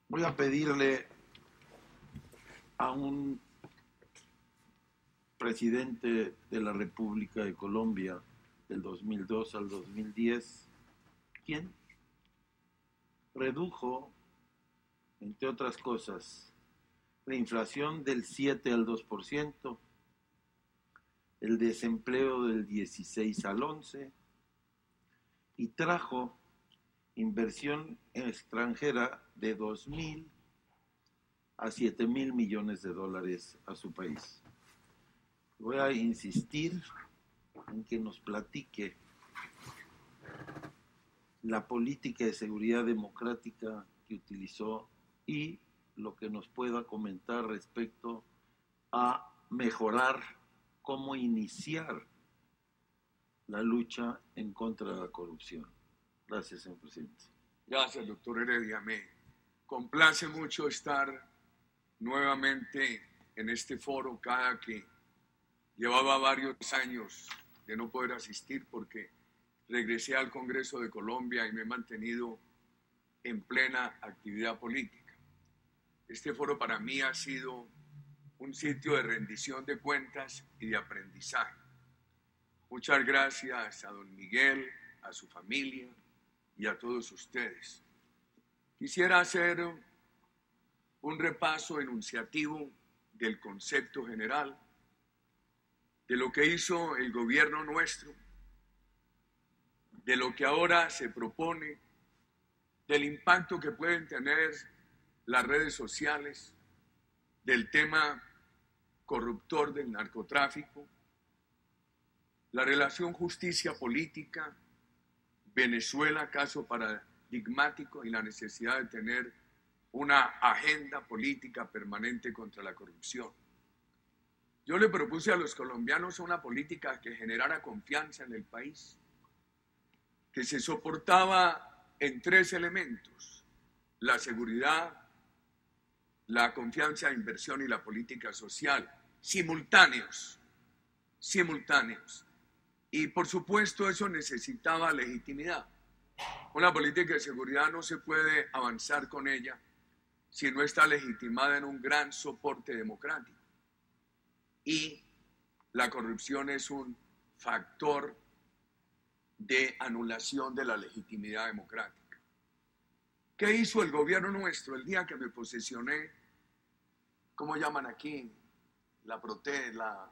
Voy a pedirle a un presidente de la República de Colombia del 2002 al 2010, quien redujo, entre otras cosas, la inflación del 7 al 2%, el desempleo del 16 al 11% y trajo inversión extranjera de 2.000 a 7.000 millones de dólares a su país. Voy a insistir en que nos platique la política de seguridad democrática que utilizó y lo que nos pueda comentar respecto a mejorar cómo iniciar la lucha en contra de la corrupción. Gracias, señor presidente. Gracias, doctor Heredia. Me complace mucho estar nuevamente en este foro, cada que llevaba varios años de no poder asistir porque regresé al Congreso de Colombia y me he mantenido en plena actividad política. Este foro para mí ha sido un sitio de rendición de cuentas y de aprendizaje. Muchas gracias a don Miguel, a su familia y a todos ustedes. Quisiera hacer un repaso enunciativo del concepto general de lo que hizo el gobierno nuestro, de lo que ahora se propone, del impacto que pueden tener las redes sociales, del tema corruptor del narcotráfico, la relación justicia-política, Venezuela, caso paradigmático, y la necesidad de tener una agenda política permanente contra la corrupción. Yo le propuse a los colombianos una política que generara confianza en el país, que se soportaba en tres elementos: la seguridad, la confianza de inversión y la política social, simultáneos. Y por supuesto eso necesitaba legitimidad. Una política de seguridad no se puede avanzar con ella si no está legitimada en un gran soporte democrático. Y la corrupción es un factor de anulación de la legitimidad democrática. ¿Qué hizo el gobierno nuestro el día que me posesioné? ¿Cómo llaman aquí? La protesta.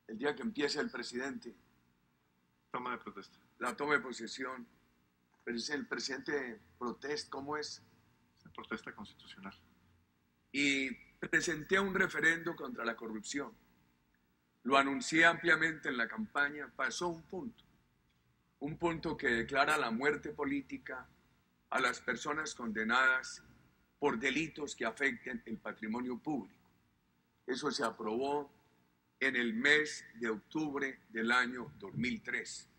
El día que empieza el presidente. Toma de protesta. La toma de posesión. Pero es el presidente protesta, ¿cómo es? Protesta constitucional. Y presenté un referendo contra la corrupción. Lo anuncié ampliamente en la campaña. Pasó un punto que declara la muerte política a las personas condenadas por delitos que afecten el patrimonio público. Eso se aprobó en el mes de octubre del año 2003.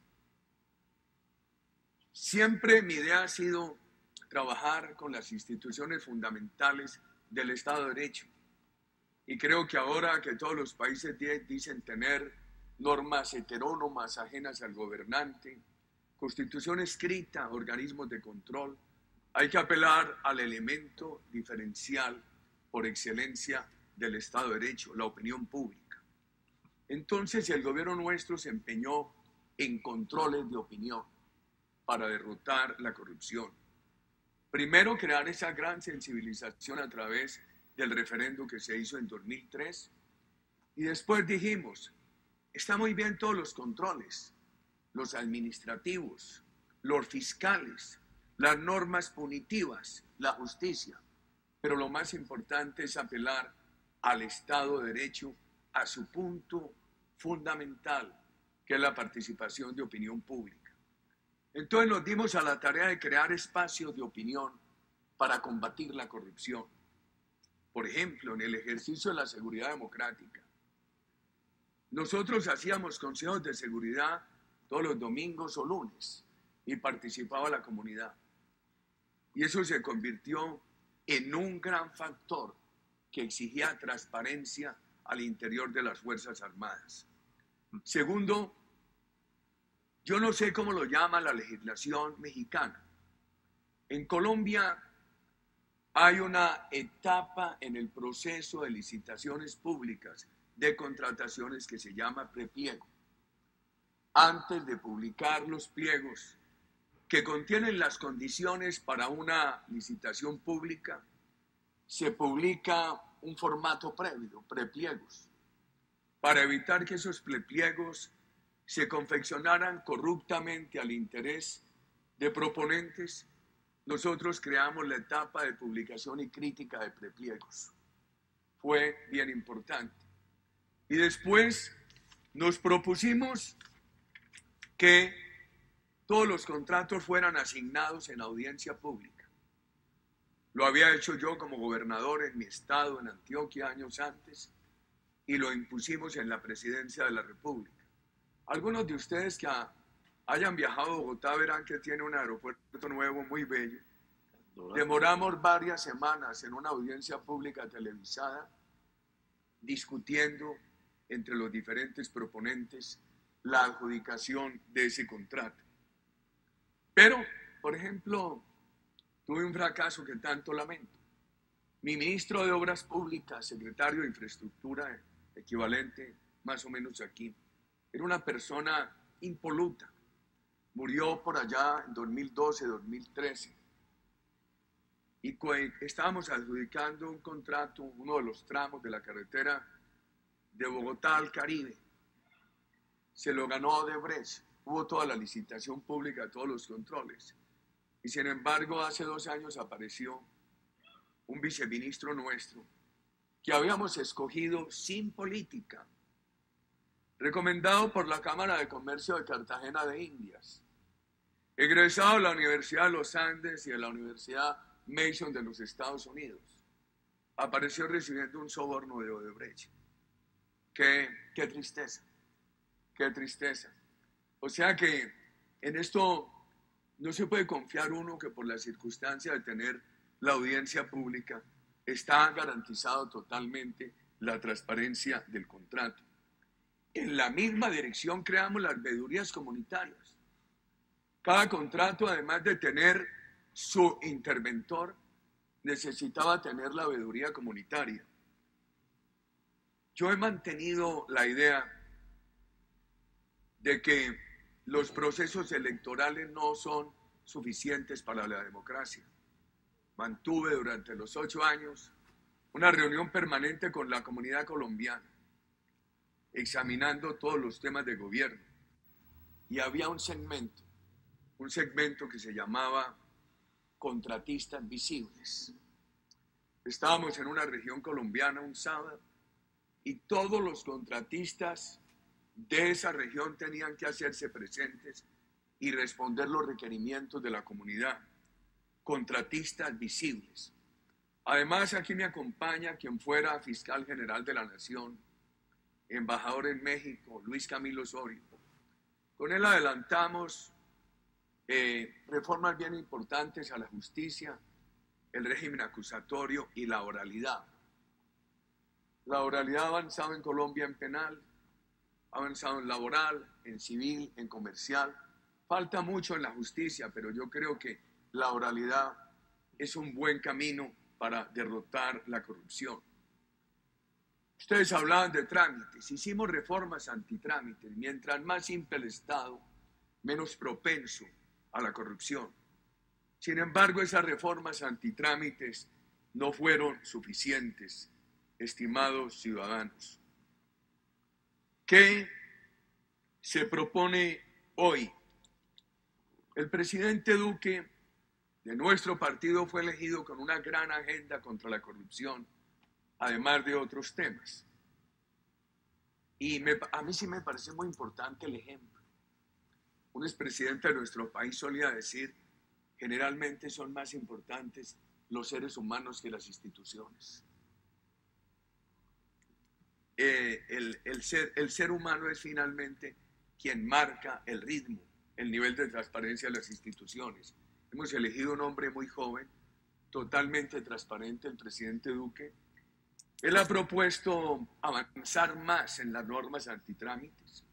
Siempre mi idea ha sido trabajar con las instituciones fundamentales del Estado de Derecho. Y creo que ahora que todos los países dicen tener normas heterónomas ajenas al gobernante, constitución escrita, organismos de control, hay que apelar al elemento diferencial por excelencia del Estado de Derecho, la opinión pública. Entonces el gobierno nuestro se empeñó en controles de opinión para derrotar la corrupción. Primero, crear esa gran sensibilización a través del referendo que se hizo en 2003. Y después dijimos, está muy bien todos los controles, los administrativos, los fiscales, las normas punitivas, la justicia. Pero lo más importante es apelar al Estado de Derecho, a su punto fundamental, que es la participación de opinión pública. Entonces nos dimos a la tarea de crear espacios de opinión para combatir la corrupción. Por ejemplo, en el ejercicio de la seguridad democrática. Nosotros hacíamos consejos de seguridad todos los domingos o lunes y participaba la comunidad. Y eso se convirtió en un gran factor que exigía transparencia al interior de las Fuerzas Armadas. Segundo, yo no sé cómo lo llama la legislación mexicana. En Colombia hay una etapa en el proceso de licitaciones públicas de contrataciones que se llama prepliego. Antes de publicar los pliegos que contienen las condiciones para una licitación pública, se publica un formato previo, prepliegos, para evitar que esos prepliegos se confeccionaran corruptamente al interés de proponentes. Nosotros creamos la etapa de publicación y crítica de prepliegos. Fue bien importante. Y después nos propusimos que todos los contratos fueran asignados en audiencia pública. Lo había hecho yo como gobernador en mi estado, en Antioquia, años antes, y lo impusimos en la presidencia de la República. Algunos de ustedes que hayan viajado a Bogotá verán que tiene un aeropuerto nuevo muy bello. Demoramos varias semanas en una audiencia pública televisada discutiendo entre los diferentes proponentes la adjudicación de ese contrato. Pero, por ejemplo, tuve un fracaso que tanto lamento. Mi ministro de Obras Públicas, secretario de Infraestructura, equivalente más o menos aquí, era una persona impoluta. Murió por allá en 2012, 2013. Y estábamos adjudicando un contrato, uno de los tramos de la carretera de Bogotá al Caribe. Se lo ganó Odebrecht. Hubo toda la licitación pública, todos los controles. Y sin embargo, hace 2 años apareció un viceministro nuestro que habíamos escogido sin política, recomendado por la Cámara de Comercio de Cartagena de Indias, egresado de la Universidad de los Andes y de la Universidad Mason de los Estados Unidos. Apareció recibiendo un soborno de Odebrecht. Qué tristeza, qué tristeza. O sea que en esto no se puede confiar uno que por la circunstancia de tener la audiencia pública está garantizado totalmente la transparencia del contrato. En la misma dirección creamos las veedurías comunitarias. Cada contrato, además de tener su interventor, necesitaba tener la veeduría comunitaria. Yo he mantenido la idea de que los procesos electorales no son suficientes para la democracia. Mantuve durante los 8 años una reunión permanente con la comunidad colombiana, examinando todos los temas de gobierno. Y había un segmento que se llamaba contratistas visibles. Estábamos en una región colombiana un sábado y todos los contratistas de esa región tenían que hacerse presentes y responder los requerimientos de la comunidad. Contratistas visibles. Además, aquí me acompaña quien fuera fiscal general de la Nación, embajador en México, Luis Camilo Osorio. Con él adelantamos reformas bien importantes a la justicia, el régimen acusatorio y la oralidad. La oralidad ha avanzado en Colombia en penal, ha avanzado en laboral, en civil, en comercial. Falta mucho en la justicia, pero yo creo que la oralidad es un buen camino para derrotar la corrupción. Ustedes hablaban de trámites, hicimos reformas antitrámites. Mientras más simple el Estado, menos propenso a la corrupción. Sin embargo, esas reformas antitrámites no fueron suficientes, estimados ciudadanos. ¿Qué se propone hoy? El presidente Duque de nuestro partido fue elegido con una gran agenda contra la corrupción, además de otros temas. Y a mí sí me parece muy importante el ejemplo. Un expresidente de nuestro país solía decir, generalmente son más importantes los seres humanos que las instituciones. El ser humano es finalmente quien marca el ritmo, el nivel de transparencia de las instituciones. Hemos elegido un hombre muy joven, totalmente transparente, el presidente Duque. Él ha propuesto avanzar más en las normas antitrámites,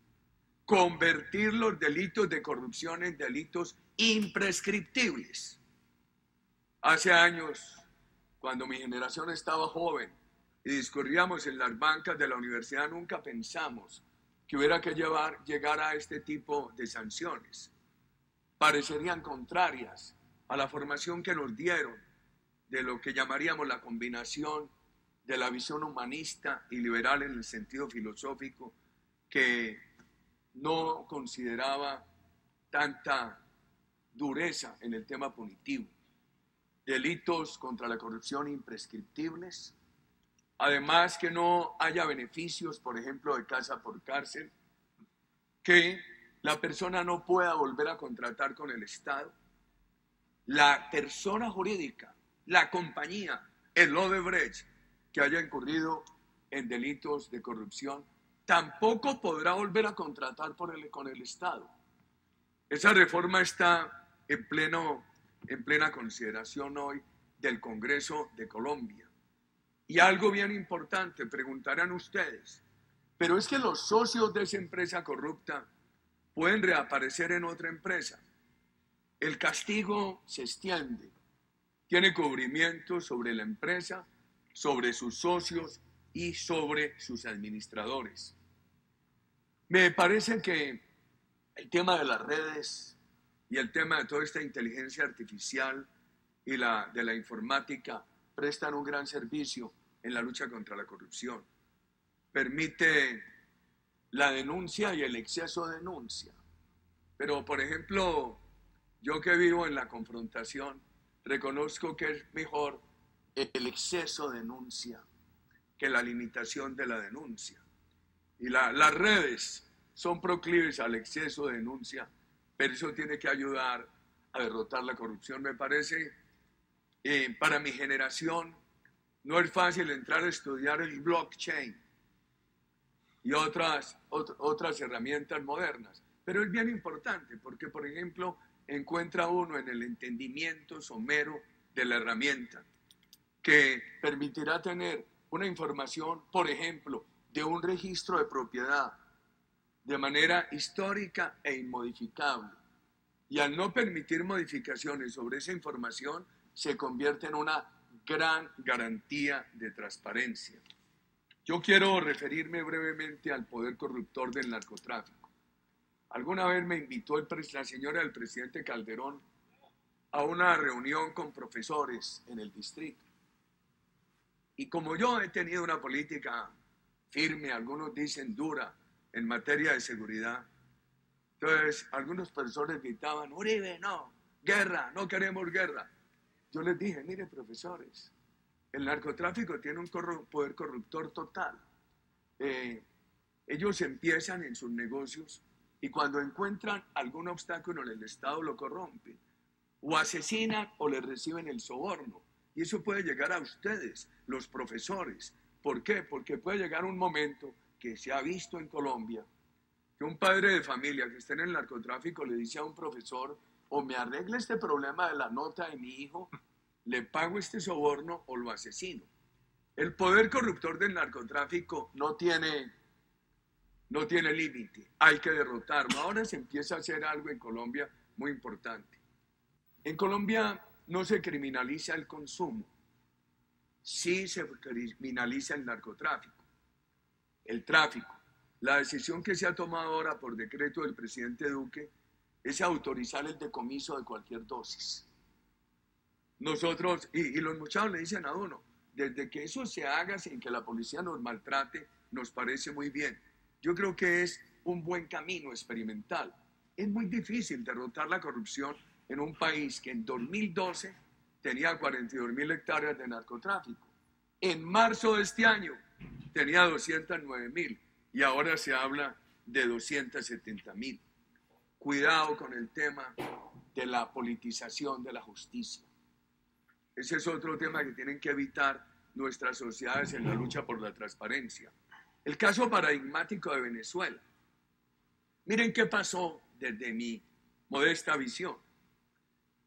convertir los delitos de corrupción en delitos imprescriptibles. Hace años, cuando mi generación estaba joven y discurríamos en las bancas de la universidad, nunca pensamos que hubiera que llegar a este tipo de sanciones. Parecerían contrarias a la formación que nos dieron de lo que llamaríamos la combinación de la visión humanista y liberal en el sentido filosófico, que no consideraba tanta dureza en el tema punitivo. Delitos contra la corrupción imprescriptibles, además que no haya beneficios, por ejemplo, de casa por cárcel, que la persona no pueda volver a contratar con el Estado, la persona jurídica, la compañía, el Odebrecht, que haya incurrido en delitos de corrupción, tampoco podrá volver a contratar con el Estado. Esa reforma está en plena consideración hoy del Congreso de Colombia. Y algo bien importante, preguntarán ustedes, pero es que los socios de esa empresa corrupta pueden reaparecer en otra empresa. El castigo se extiende, tiene cubrimiento sobre la empresa, sobre sus socios y sobre sus administradores. Me parece que el tema de las redes y el tema de toda esta inteligencia artificial y de la informática prestan un gran servicio en la lucha contra la corrupción. Permite la denuncia y el exceso de denuncia. Pero, por ejemplo, yo que vivo en la confrontación, reconozco que es mejor el exceso de denuncia que la limitación de la denuncia. Y las redes son proclives al exceso de denuncia, pero eso tiene que ayudar a derrotar la corrupción. Me parece, para mi generación, no es fácil entrar a estudiar el blockchain y otras herramientas modernas, pero es bien importante porque, por ejemplo, encuentra uno en el entendimiento somero de la herramienta que permitirá tener una información, por ejemplo, de un registro de propiedad de manera histórica e inmodificable. Y al no permitir modificaciones sobre esa información, se convierte en una gran garantía de transparencia. Yo quiero referirme brevemente al poder corruptor del narcotráfico. Alguna vez me invitó la señora del presidente Calderón a una reunión con profesores en el distrito. Y como yo he tenido una política firme, algunos dicen dura, en materia de seguridad, entonces algunos profesores gritaban: Uribe, no, guerra, no queremos guerra. Yo les dije: mire, profesores, el narcotráfico tiene un poder corruptor total. Ellos empiezan en sus negocios y cuando encuentran algún obstáculo en el Estado lo corrompen, o asesinan o les reciben el soborno. Y eso puede llegar a ustedes, los profesores. ¿Por qué? Porque puede llegar un momento que se ha visto en Colombia, que un padre de familia que está en el narcotráfico le dice a un profesor: o me arregla este problema de la nota de mi hijo, le pago este soborno o lo asesino. El poder corruptor del narcotráfico no tiene límite, hay que derrotarlo. Ahora se empieza a hacer algo en Colombia muy importante. En Colombia no se criminaliza el consumo, sí se criminaliza el narcotráfico, el tráfico. La decisión que se ha tomado ahora por decreto del presidente Duque es autorizar el decomiso de cualquier dosis. Nosotros, y los muchachos le dicen a uno, desde que eso se haga sin que la policía nos maltrate, nos parece muy bien. Yo creo que es un buen camino experimental. Es muy difícil derrotar la corrupción en un país que en 2012 tenía 42.000 hectáreas de narcotráfico. En marzo de este año tenía 209.000 y ahora se habla de 270.000. Cuidado con el tema de la politización de la justicia. Ese es otro tema que tienen que evitar nuestras sociedades en la lucha por la transparencia. El caso paradigmático de Venezuela. Miren qué pasó desde mi modesta visión.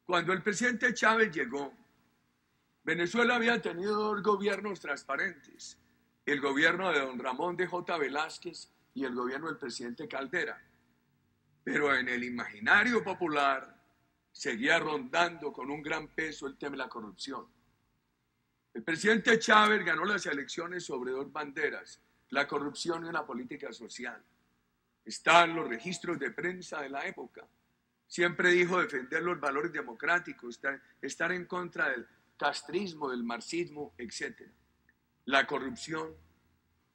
Cuando el presidente Chávez llegó, Venezuela había tenido dos gobiernos transparentes: el gobierno de don Ramón de J. Velázquez y el gobierno del presidente Caldera. Pero en el imaginario popular seguía rondando con un gran peso el tema de la corrupción. El presidente Chávez ganó las elecciones sobre dos banderas: la corrupción y una política social. Están los registros de prensa de la época. Siempre dijo defender los valores democráticos, estar en contra del castrismo, del marxismo, etc. La corrupción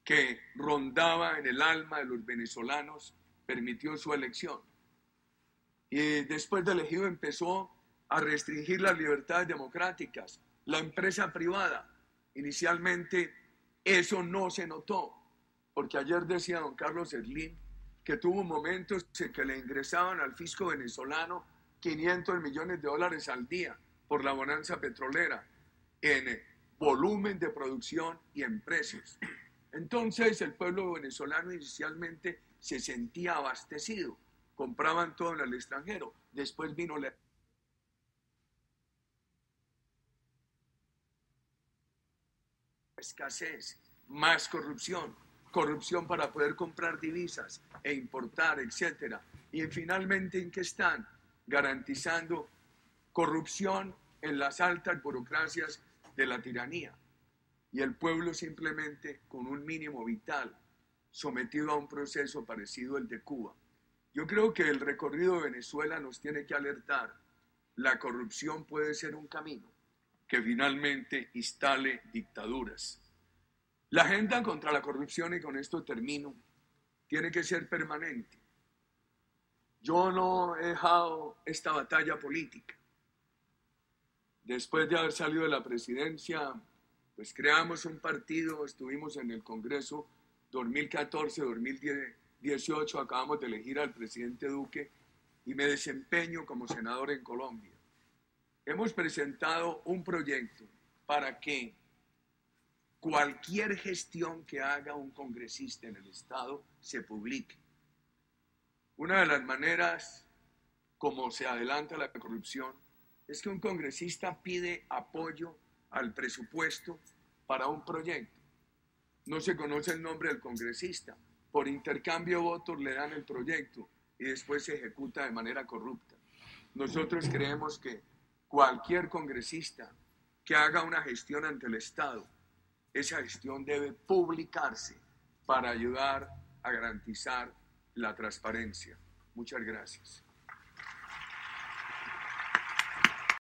que rondaba en el alma de los venezolanos permitió su elección. Y después de elegido empezó a restringir las libertades democráticas, la empresa privada. Inicialmente eso no se notó, porque ayer decía don Carlos Slim que tuvo momentos en que le ingresaban al fisco venezolano 500 millones de dólares al día por la bonanza petrolera, en volumen de producción y en precios. Entonces el pueblo venezolano inicialmente se sentía abastecido, compraban todo en el extranjero. Después vino la escasez, más corrupción, corrupción para poder comprar divisas e importar, etc. Y finalmente, ¿en qué están? Garantizando corrupción en las altas burocracias de la tiranía. Y el pueblo simplemente con un mínimo vital, sometido a un proceso parecido al de Cuba. Yo creo que el recorrido de Venezuela nos tiene que alertar. La corrupción puede ser un camino que finalmente instale dictaduras. La agenda contra la corrupción, y con esto termino, tiene que ser permanente. Yo no he dejado esta batalla política. Después de haber salido de la presidencia, pues creamos un partido, estuvimos en el Congreso 2014-2018, acabamos de elegir al presidente Duque y me desempeño como senador en Colombia. Hemos presentado un proyecto para que cualquier gestión que haga un congresista en el Estado se publique. Una de las maneras como se adelanta la corrupción es que un congresista pide apoyo al presupuesto para un proyecto. No se conoce el nombre del congresista. Por intercambio de votos le dan el proyecto y después se ejecuta de manera corrupta. Nosotros creemos que cualquier congresista que haga una gestión ante el Estado, esa gestión debe publicarse para ayudar a garantizar la transparencia. Muchas gracias.